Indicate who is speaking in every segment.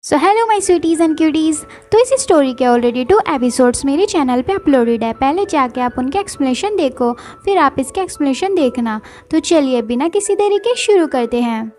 Speaker 1: So hello my sweeties and cuties. तो इस story के ऑलरेडी 2 एपिसोड्स मेरे चैनल पे अपलोडेड है। पहले जाके आप उनके एक्सप्लेनेशन देखो, फिर आप इसके एक्सप्लेनेशन देखना। तो चलिए बिना किसी देरी के शुरू करते हैं।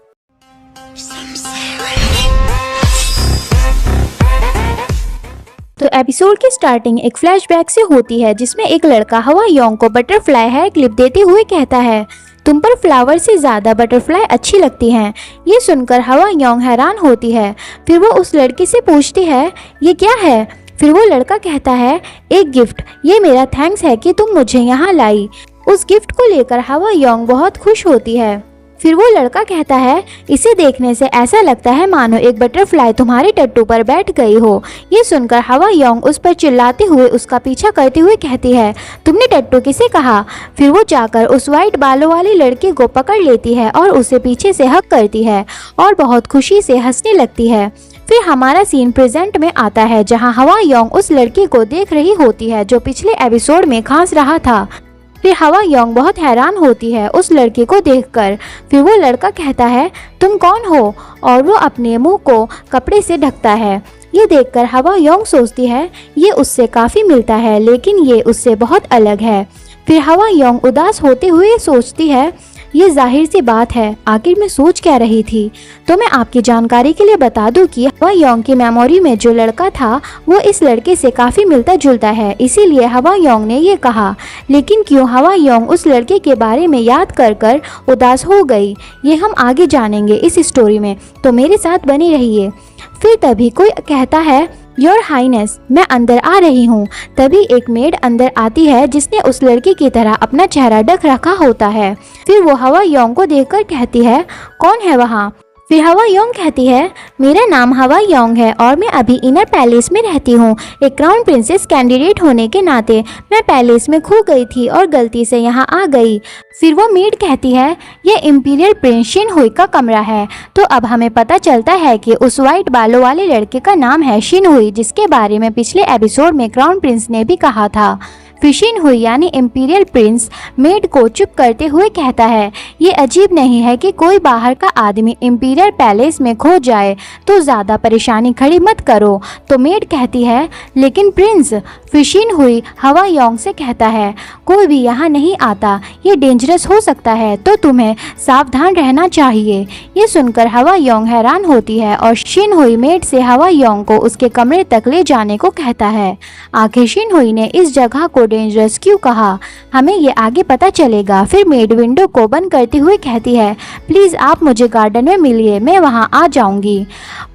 Speaker 1: तो एपिसोड की स्टार्टिंग एक फ्लैशबैक से होती है जिसमें एक लड़का हवा योंग को बटरफ्लाई हेयर क्लिप देते हुए कहता है, तुम पर फ्लावर से ज़्यादा बटरफ्लाई अच्छी लगती हैं। ये सुनकर हवा योंग हैरान होती है। फिर वो उस लड़की से पूछती है, ये क्या है? फिर वो लड़का कहता है, एक गिफ्ट। ये मेरा थैंक्स है कि तुम मुझे यहाँ लाई। उस गिफ्ट को लेकर हवा योंग बहुत खुश होती है। फिर वो लड़का कहता है, इसे देखने से ऐसा लगता है मानो एक बटरफ्लाई तुम्हारे टट्टू पर बैठ गई हो। ये सुनकर हवा योंग उस पर चिल्लाते हुए उसका पीछा करते हुए कहती है, तुमने टट्टू किसे कहा? फिर वो जाकर उस वाइट बालों वाले लड़के को पकड़ लेती है और उसे पीछे से हक करती है और बहुत खुशी से हंसने लगती है। फिर हमारा सीन प्रेजेंट में आता है जहाँ हवा योंग उस लड़के को देख रही होती है जो पिछले एपिसोड में खांस रहा था। फिर हवा योंग बहुत हैरान होती है उस लड़के को देखकर। फिर वो लड़का कहता है, तुम कौन हो? और वो अपने मुंह को कपड़े से ढकता है। ये देखकर हवा योंग सोचती है, ये उससे काफ़ी मिलता है लेकिन ये उससे बहुत अलग है। फिर हवा योंग उदास होते हुए सोचती है, ये जाहिर सी बात है, आखिर मैं सोच क्या रही थी? तो मैं आपकी जानकारी के लिए बता दूं कि हवा योंग की मेमोरी में जो लड़का था वो इस लड़के से काफ़ी मिलता जुलता है, इसीलिए हवा योंग ने ये कहा। लेकिन क्यों हवा योंग उस लड़के के बारे में याद कर कर उदास हो गई, ये हम आगे जानेंगे इस स्टोरी में, तो मेरे साथ बने रहिए। फिर तभी कोई कहता है, योर हाइनेस, मैं अंदर आ रही हूँ। तभी एक मेड अंदर आती है जिसने उस लड़की की तरह अपना चेहरा ढक रखा होता है। फिर वो हवा योंग को देखकर कहती है, कौन है वहाँ? फिर हवा योंग कहती है, मेरा नाम हवा योंग है और मैं अभी इनर पैलेस में रहती हूँ। एक क्राउन प्रिंसेस कैंडिडेट होने के नाते मैं पैलेस में खो गई थी और गलती से यहाँ आ गई। फिर वो मेड कहती है, ये इम्पीरियल प्रिंस शिन हुई का कमरा है। तो अब हमें पता चलता है कि उस वाइट बालों वाले लड़के का नाम है शिन हुई, जिसके बारे में पिछले एपिसोड में क्राउन प्रिंस ने भी कहा था। फिर शिन हुई यानी इम्पीरियल प्रिंस मेड को चुप करते हुए कहता है, ये अजीब नहीं है कि कोई बाहर का आदमी इम्पीरियल पैलेस में खो जाए, तो ज़्यादा परेशानी खड़ी मत करो। तो मेड कहती है, लेकिन प्रिंस। फिर शिन हुई हवा योंग से कहता है, कोई भी यहाँ नहीं आता, ये डेंजरस हो सकता है, तो तुम्हें सावधान रहना चाहिए। ये सुनकर हवा योंग हैरान होती है और शिन हुई मेड से हवा योंग को उसके कमरे तक ले जाने को कहता है। आखिर शिन हुई ने इस जगह को डेंजरस क्यों कहा, हमें ये आगे पता चलेगा। फिर मेड विंडो को बंद करती हुई कहती है, प्लीज़ आप मुझे गार्डन में मिलिए, मैं वहाँ आ जाऊंगी।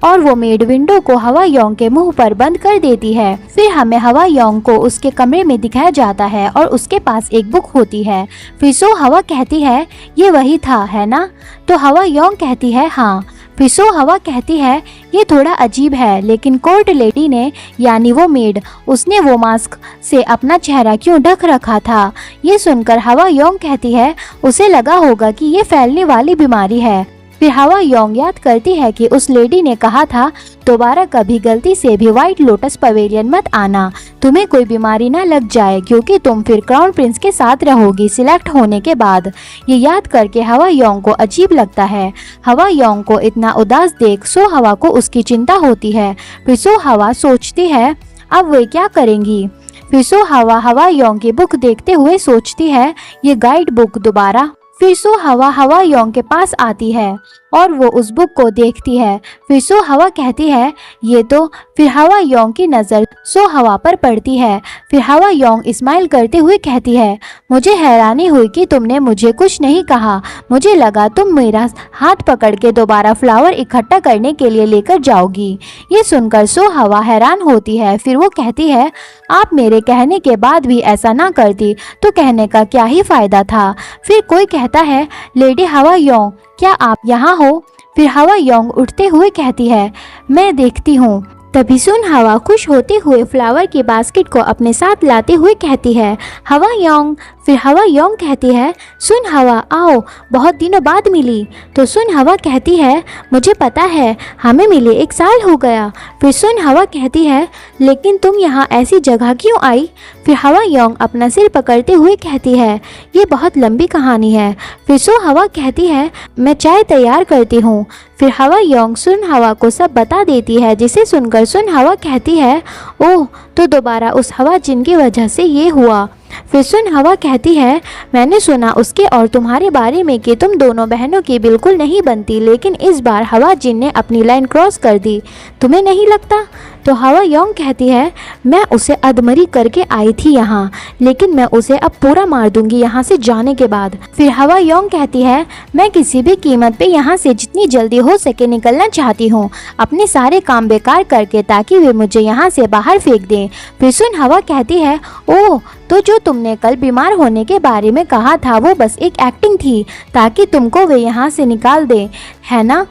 Speaker 1: और वो मेड विंडो को हवा योंग के मुंह पर बंद कर देती है। फिर हमें हवा योंग को उसके कमरे में दिखाया जाता है और उसके पास एक बुक होती है। फिर सो हवा कहती है, ये वही था है ना? तो हवा योंग कहती है, हाँ। फिर सो हवा कहती है, ये थोड़ा अजीब है, लेकिन कोर्ट लेडी ने यानी वो मेड, उसने वो मास्क से अपना चेहरा क्यों ढक रखा था? ये सुनकर हवा योंग कहती है, उसे लगा होगा कि ये फैलने वाली बीमारी है। फिर हवा योंग याद करती है कि उस लेडी ने कहा था, दोबारा कभी गलती से भी व्हाइट लोटस पवेलियन मत आना, तुम्हें कोई बीमारी ना लग जाए, क्योंकि तुम फिर क्राउन प्रिंस के साथ रहोगी सिलेक्ट होने के बाद। ये याद करके हवा योंग को अजीब लगता है। हवा योंग को इतना उदास देख सो हवा को उसकी चिंता होती है। फिर सो हवा सोचती है, अब वे क्या करेंगी? फिर सो हवा योंग की बुक देखते हुए सोचती है, ये गाइड बुक दोबारा। फिर सो हवा योंग के पास आती है और वो उस बुक को देखती है। फिर सो हवा कहती है, ये तो। फिर हवा योंग की नज़र सो हवा पर पड़ती है। फिर हवा योंग स्माइल करते हुए कहती है, मुझे हैरानी हुई कि तुमने मुझे कुछ नहीं कहा, मुझे लगा तुम मेरा हाथ पकड़ के दोबारा फ्लावर इकट्ठा करने के लिए लेकर जाओगी। ये सुनकर सो हवा हैरान होती है। फिर वो कहती है, आप मेरे कहने के बाद भी ऐसा ना करती तो कहने का क्या ही फ़ायदा था। फिर कोई कहता है, लेडी हवा योंग, क्या आप यहाँ हो? फिर हवा योंग उठते हुए कहती है, मैं देखती हूँ। तभी सुन हवा खुश होते हुए फ्लावर की बास्केट को अपने साथ लाते हुए कहती है, हवा योंग। फिर हवा योंग कहती है, सुन हवा आओ, बहुत दिनों बाद मिली। तो सुन हवा कहती है, मुझे पता है, हमें मिले 1 साल हो गया। फिर सुन हवा कहती है, लेकिन तुम यहाँ ऐसी जगह क्यों आई? फिर हवा योंग अपना सिर पकड़ते हुए कहती है, ये बहुत लंबी कहानी है। फिर सो हवा कहती है, मैं चाय तैयार करती हूँ। फिर हवा योंग सुन हवा को सब बता देती है, जिसे सुनकर सुन हवा कहती है, ओह, तो दोबारा उस हवा जिन की वजह से ये हुआ। फिर सुन हवा कहती है, मैंने सुना उसके और तुम्हारे बारे में कि तुम दोनों बहनों की बिल्कुल नहीं बनती, लेकिन इस बार हवा जिन ने अपनी लाइन क्रॉस कर दी, तुम्हें नहीं लगता? तो हवा योंग कहती है, मैं उसे अधमरी करके आई थी यहाँ, लेकिन मैं उसे अब पूरा मार दूंगी यहाँ से जाने के बाद। फिर हवा योंग कहती है, मैं किसी भी कीमत पे यहाँ से जितनी जल्दी हो सके निकलना चाहती हूँ, अपने सारे काम बेकार करके, ताकि वे मुझे यहाँ से बाहर फेंक दें। फिर सुन हवा कहती है, ओह, तो जो तुमने कल बीमार होने के बारे में कहा था वो बस एक एक्टिंग थी, ताकि तुमको वे यहाँ से निकाल दे, है ना?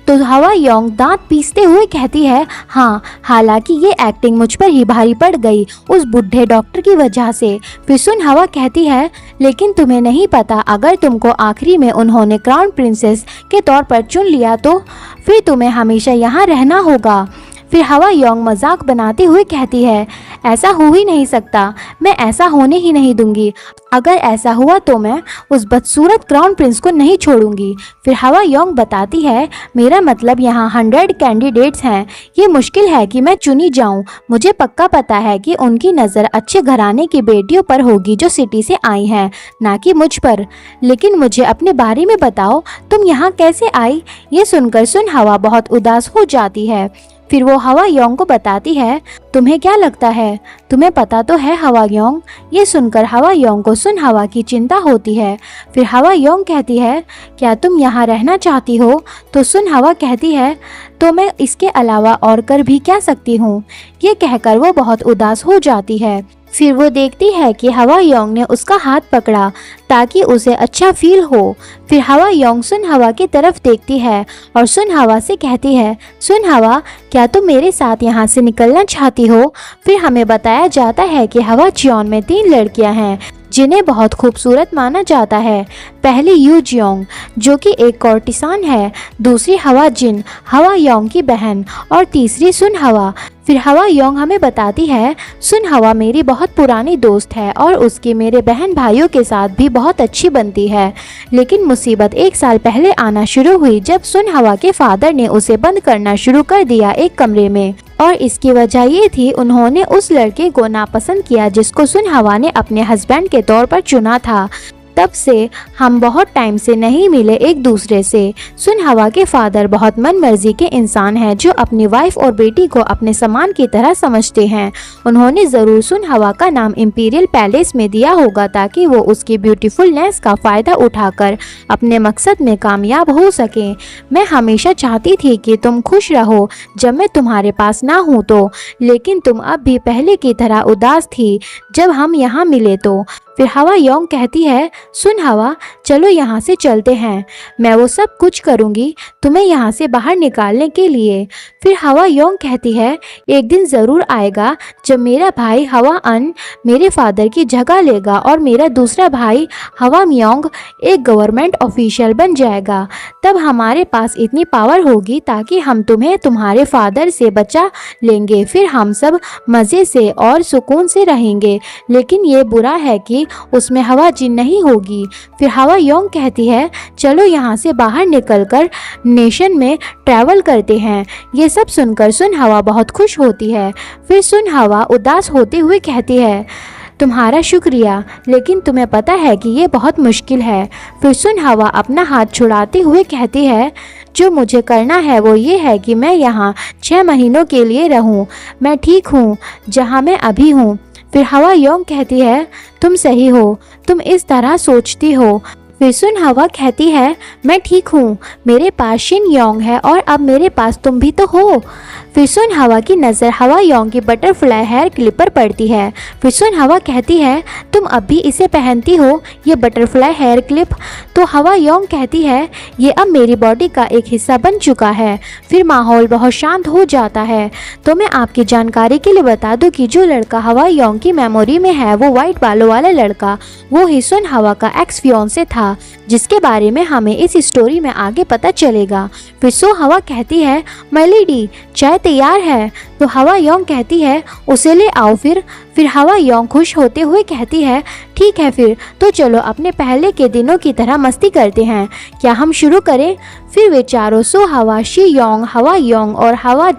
Speaker 1: तो हवा योंग दांत पीसते हुए कहती है, हाँ, हालांकि ये एक्टिंग मुझ पर ही भारी पड़ गई उस बुढ़े डॉक्टर की वजह से। फिर सुन हवा कहती है, लेकिन तुम्हें नहीं पता, अगर तुमको आखिरी में उन्होंने क्राउन प्रिंसेस के तौर पर चुन लिया तो फिर तुम्हें हमेशा यहाँ रहना होगा। फिर हवा योंग मजाक बनाते हुए कहती है, ऐसा हो ही नहीं सकता, मैं ऐसा होने ही नहीं दूंगी। अगर ऐसा हुआ तो मैं उस बदसूरत क्राउन प्रिंस को नहीं छोड़ूंगी। फिर हवा योंग बताती है, मेरा मतलब यहाँ 100 कैंडिडेट्स हैं, ये मुश्किल है कि मैं चुनी जाऊँ। मुझे पक्का पता है कि उनकी नज़र अच्छे घराने की बेटियों पर होगी जो सिटी से आई हैं, ना कि मुझ पर। लेकिन मुझे अपने बारे में बताओ, तुम यहाँ कैसे आई? ये सुनकर सुन हवा बहुत उदास हो जाती है। फिर वो हवा योंग को बताती है, तुम्हें क्या लगता है, तुम्हें पता तो है हवा योंग? ये सुनकर हवा योंग को सुन हवा की चिंता होती है। फिर हवा योंग कहती है, क्या तुम यहाँ रहना चाहती हो? तो सुन हवा कहती है, तो मैं इसके अलावा और कर भी क्या सकती हूँ? ये कहकर वो बहुत उदास हो जाती है। फिर वो देखती है कि हवा योंग ने उसका हाथ पकड़ा ताकि उसे अच्छा फील हो। फिर हवा योंग सुन हवा की तरफ देखती है और सुन हवा से कहती है, सुन हवा, क्या तुम मेरे साथ यहाँ से निकलना चाहती हो? फिर हमें बताया जाता है कि हवा च्योन में 3 लड़कियाँ हैं जिन्हें बहुत खूबसूरत माना जाता है। पहली यू जियोंग, जो कि एक कोर्टिसान है, दूसरी हवा जिन, हवा योंग की बहन, और तीसरी सुन हवा। फिर हवा योंग हमें बताती है, सुन हवा मेरी बहुत पुरानी दोस्त है और उसकी मेरे बहन भाइयों के साथ भी बहुत अच्छी बनती है। लेकिन मुसीबत 1 साल पहले आना शुरू हुई जब सुन हवा के फादर ने उसे बंद करना शुरू कर दिया एक कमरे में, और इसकी वजह ये थी, उन्होंने उस लड़के को नापसंद किया जिसको सुन हवा ने अपने हस्बैंड के तौर पर चुना था। तब से हम बहुत टाइम से नहीं मिले एक दूसरे से। सुन हवा के फादर बहुत मन मर्जी के इंसान हैं जो अपनी वाइफ और बेटी को अपने सामान की तरह समझते हैं। उन्होंने ज़रूर सुन हवा का नाम इंपीरियल पैलेस में दिया होगा ताकि वो उसकी ब्यूटीफुलनेस का फ़ायदा उठाकर अपने मकसद में कामयाब हो सकें। मैं हमेशा चाहती थी कि तुम खुश रहो जब मैं तुम्हारे पास ना हूँ तो, लेकिन तुम अब भी पहले की तरह उदास थी जब हम यहाँ मिले तो। फिर हवा योंग कहती है, सुन हवा, चलो यहाँ से चलते हैं, मैं वो सब कुछ करूँगी तुम्हें यहाँ से बाहर निकालने के लिए। फिर हवा योंग कहती है, एक दिन ज़रूर आएगा जब मेरा भाई हवा अन मेरे फादर की जगह लेगा और मेरा दूसरा भाई हवा म्योंग एक गवर्नमेंट ऑफिशियल बन जाएगा। तब हमारे पास इतनी पावर होगी ताकि हम तुम्हें तुम्हारे फादर से बचा लेंगे। फिर हम सब मज़े से और सुकून से रहेंगे। लेकिन ये बुरा है कि उसमें हवा जिन नहीं होगी। फिर हवा योंग कहती है, चलो यहाँ से बाहर निकलकर नेशन में ट्रैवल करते हैं। ये सब सुनकर सुन हवा बहुत खुश होती है। फिर सुन हवा उदास होते हुए कहती है, तुम्हारा शुक्रिया, लेकिन तुम्हें पता है कि ये बहुत मुश्किल है। फिर सुन हवा अपना हाथ छुड़ाते हुए कहती है, जो मुझे करना है वो ये है कि मैं यहाँ 6 महीनों के लिए रहूँ। मैं ठीक हूँ जहाँ मैं अभी हूँ। फिर हवा योंग कहती है, तुम सही हो, तुम इस तरह सोचती हो। फिर सुन हवा कहती है मैं ठीक हूँ, मेरे पास शिन योंग है और अब मेरे पास तुम भी तो हो। फिर सुन हवा की नज़र हवा योंग की बटरफ्लाई हेयर क्लिप पर पड़ती है। फिर सुन हवा कहती है तुम अब भी इसे पहनती हो, ये बटरफ्लाई हेयर क्लिप? तो हवा योंग कहती है ये अब मेरी बॉडी का एक हिस्सा बन चुका है। फिर माहौल बहुत शांत हो जाता है। तो मैं आपकी जानकारी के लिए बता दूं कि जो लड़का हवा योंग की मेमोरी में है वो वाइट बालों वाला लड़का वो ही सुन हवा का एक्स फियोंसे था, जिसके बारे में हमें इस स्टोरी में आगे पता चलेगा। फिर सो हवा कहती है माय लेडी चाय तैयार है। तो हवा योंग कहती है उसे ले आओ। फिर हवा योंग खुश होते हुए कहती है ठीक है फिर तो चलो अपने पहले के दिनों की तरह मस्ती करते हैं, क्या हम शुरू करें? फिर वे चारों सो हवा, शी योंग, हवा योंग और हवा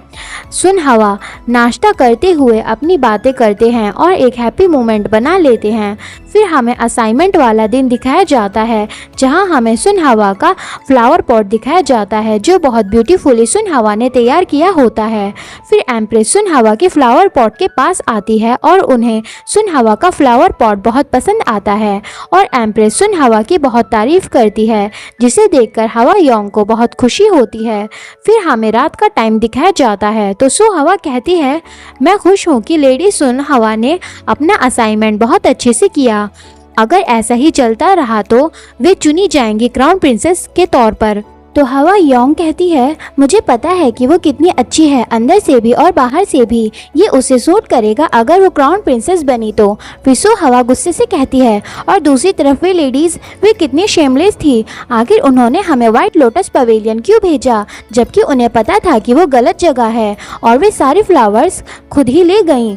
Speaker 1: सुन हवा नाश्ता करते हुए अपनी बातें करते हैं और एक हैप्पी मोमेंट बना लेते हैं। फिर हमें असाइनमेंट वाला दिन दिखाया जाता है जहां हमें सुन हवा का फ्लावर पॉट दिखाया जाता है जो बहुत ब्यूटीफुली सुन हवा ने तैयार किया होता है। फिर एम्प्रेस सुन हवा के फ्लावर पॉट के पास आती है और उन्हें सुन हवा का फ्लावर पॉट बहुत पसंद आता है और एम्प्रेस सुन हवा की बहुत तारीफ करती है, जिसे देखकर हवा योंग को बहुत खुशी होती है। फिर हमें रात का टाइम दिखाया जाता है तो सो हवा कहती है मैं खुश हूँ कि लेडी सुन हवा ने अपना असाइनमेंट बहुत अच्छे से किया। अगर ऐसा ही चलता रहा तो वे चुनी जाएंगी क्राउन प्रिंसेस के तौर पर। तो हवा योंग कहती है मुझे पता है कि वो कितनी अच्छी है, अंदर से भी और बाहर से भी ये उसे सूट करेगा अगर वो क्राउन प्रिंसेस बनी तो। फिर सो हवा गुस्से से कहती है और दूसरी तरफ वे लेडीज वे कितनी शेमलेस थी, आखिर उन्होंने हमें व्हाइट लोटस पवेलियन क्यों भेजा जबकि उन्हें पता था कि वो गलत जगह है और वे सारे फ्लावर्स खुद ही ले गईं।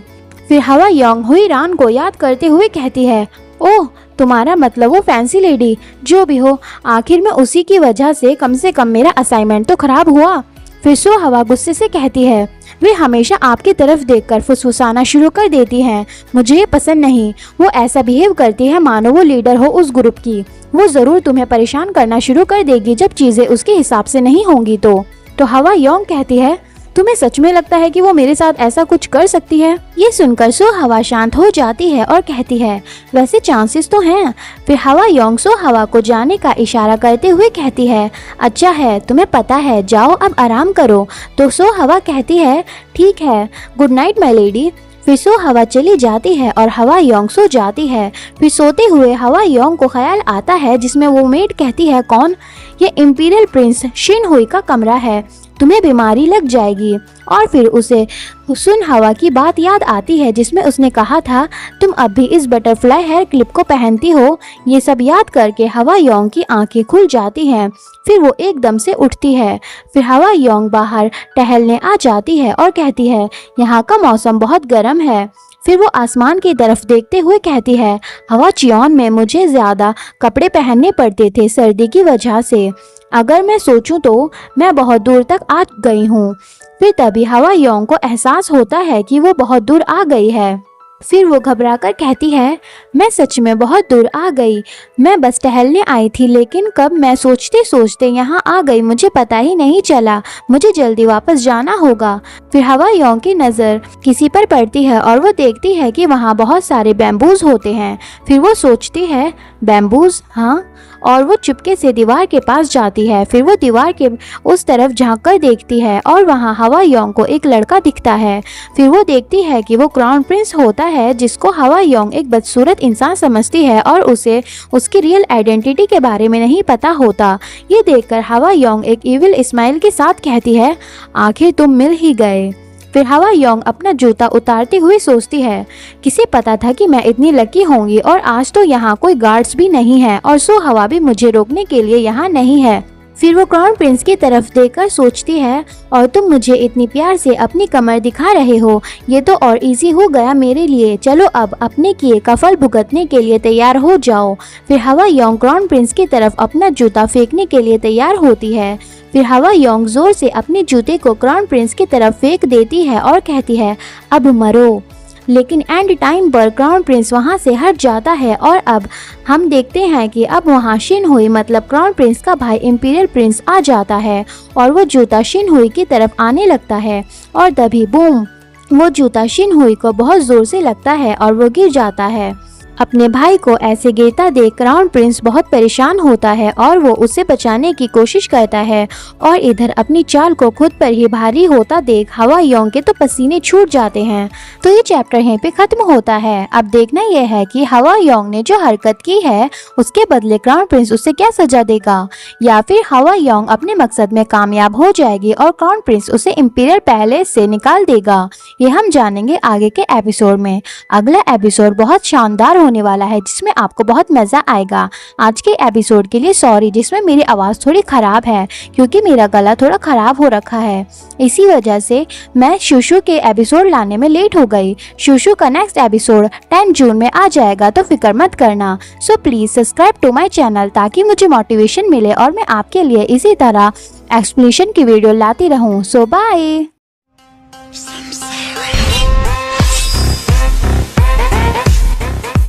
Speaker 1: फिर हवा योंग हुई रान को याद करते हुए कहती है ओह तुम्हारा मतलब वो फैंसी लेडी, जो भी हो आखिर में उसी की वजह से कम मेरा असाइनमेंट तो खराब हुआ। फिर सो हवा गुस्से से कहती है वे हमेशा आपकी तरफ देखकर फुसफुसाना शुरू कर देती हैं, मुझे ये पसंद नहीं। वो ऐसा बिहेव करती है मानो वो लीडर हो उस ग्रुप की, वो ज़रूर तुम्हें परेशान करना शुरू कर देगी जब चीज़ें उसके हिसाब से नहीं होंगी तो हवा योंग कहती है तुम्हें सच में लगता है कि वो मेरे साथ ऐसा कुछ कर सकती है? ये सुनकर सो हवा शांत हो जाती है और कहती है वैसे चांसेस तो हैं। फिर हवा योंग सो हवा को जाने का इशारा करते हुए कहती है अच्छा है तुम्हें पता है, जाओ अब आराम करो। तो सो हवा कहती है ठीक है, गुड नाइट माय लेडी। फिर सो हवा चली जाती है और हवा योंग सो जाती है। फिर सोते हुए हवा योंग को ख्याल आता है जिसमें वो मेड कहती है कौन? ये इंपीरियल प्रिंस शिन हुई का कमरा है, तुम्हें बीमारी लग जाएगी। और फिर उसे सुन हवा की बात याद आती है जिसमें उसने कहा था तुम अब भी इस बटरफ्लाई हेयर क्लिप को पहनती हो। ये सब याद करके हवा योंग की आंखें खुल जाती हैं। फिर वो एकदम से उठती है। फिर हवा योंग बाहर टहलने आ जाती है और कहती है यहाँ का मौसम बहुत गर्म है। फिर वो आसमान की तरफ देखते हुए कहती है हवा चियोन में मुझे ज़्यादा कपड़े पहनने पड़ते थे सर्दी की वजह से, अगर मैं सोचूं तो मैं बहुत दूर तक आ गई हूँ। फिर तभी हवा योंग को एहसास होता है कि वो बहुत दूर आ गई है। फिर वो घबराकर कहती है मैं सच में बहुत दूर आ गई, मैं बस टहलने आई थी लेकिन कब मैं सोचते सोचते यहाँ आ गई मुझे पता ही नहीं चला, मुझे जल्दी वापस जाना होगा। फिर हवा योंग की नज़र किसी पर पड़ती है और वो देखती है कि वहाँ बहुत सारे बैम्बूज होते हैं। फिर वो सोचती है बैम्बूज, हाँ, और वो चुपके से दीवार के पास जाती है। फिर वो दीवार के उस तरफ झांक कर देखती है और वहाँ हवा योंग को एक लड़का दिखता है। फिर वो देखती है कि वो क्राउन प्रिंस होता है जिसको हवा योंग एक बदसूरत इंसान समझती है और उसे उसकी रियल आइडेंटिटी के बारे में नहीं पता होता। ये देखकर हवा योंग एक इविल स्माइल के साथ कहती है आखिर तुम मिल ही गए। फिर हवा योंग अपना जूता उतारते हुए सोचती है किसे पता था कि मैं इतनी लकी होंगी और आज तो यहाँ कोई गार्ड्स भी नहीं है और सो हवा भी मुझे रोकने के लिए यहाँ नहीं है। फिर वो क्राउन प्रिंस की तरफ देखकर सोचती है और तुम मुझे इतनी प्यार से अपनी कमर दिखा रहे हो, ये तो और इजी हो गया मेरे लिए, चलो अब अपने किए का फल भुगतने के लिए तैयार हो जाओ। फिर हवा योंग क्राउन प्रिंस की तरफ अपना जूता फेंकने के लिए तैयार होती है। फिर हवा योंग जोर से अपने जूते को क्राउन प्रिंस की तरफ फेंक देती है और कहती है अब मरो। लेकिन एंड टाइम पर क्राउन प्रिंस वहां से हट जाता है और अब हम देखते हैं कि अब वहां शिन हुई मतलब क्राउन प्रिंस का भाई इंपीरियल प्रिंस आ जाता है और वो जूता शिन हुई की तरफ आने लगता है और तभी बूम, वो जूता शिन हुई को बहुत जोर से लगता है और वो गिर जाता है। अपने भाई को ऐसे गिरता देख क्राउन प्रिंस बहुत परेशान होता है और वो उसे बचाने की कोशिश करता है। और इधर अपनी चाल को खुद पर ही भारी होता देख हवा योंग के तो पसीने छूट जाते हैं। तो ये चैप्टर यहीं पे खत्म होता है। अब देखना यह है कि हवा योंग ने जो हरकत की है उसके बदले क्राउन प्रिंस उसे क्या सजा देगा, या फिर हवा योंग अपने मकसद में कामयाब हो जाएगी और क्राउन प्रिंस उसे इंपीरियल पैलेस से निकाल देगा। ये हम जानेंगे आगे के एपिसोड में। अगला एपिसोड बहुत शानदार होने वाला है जिसमें आपको बहुत मजा आएगा। आज के एपिसोड के लिए सॉरी जिसमें मेरी आवाज़ थोड़ी ख़राब है क्योंकि मेरा गला थोड़ा ख़राब हो रखा है। इसी वजह से मैं शुशु के एपिसोड लाने में लेट हो गई। शुशु का नेक्स्ट एपिसोड 10 जून में आ जाएगा, तो फिक्र मत करना। So please subscribe to my channel ताकि मुझे मोटिवेशन मिले और मैं आपके लिए इसी तरह एक्सप्लेनेशन की वीडियो लाती रहूँ। सो बाय।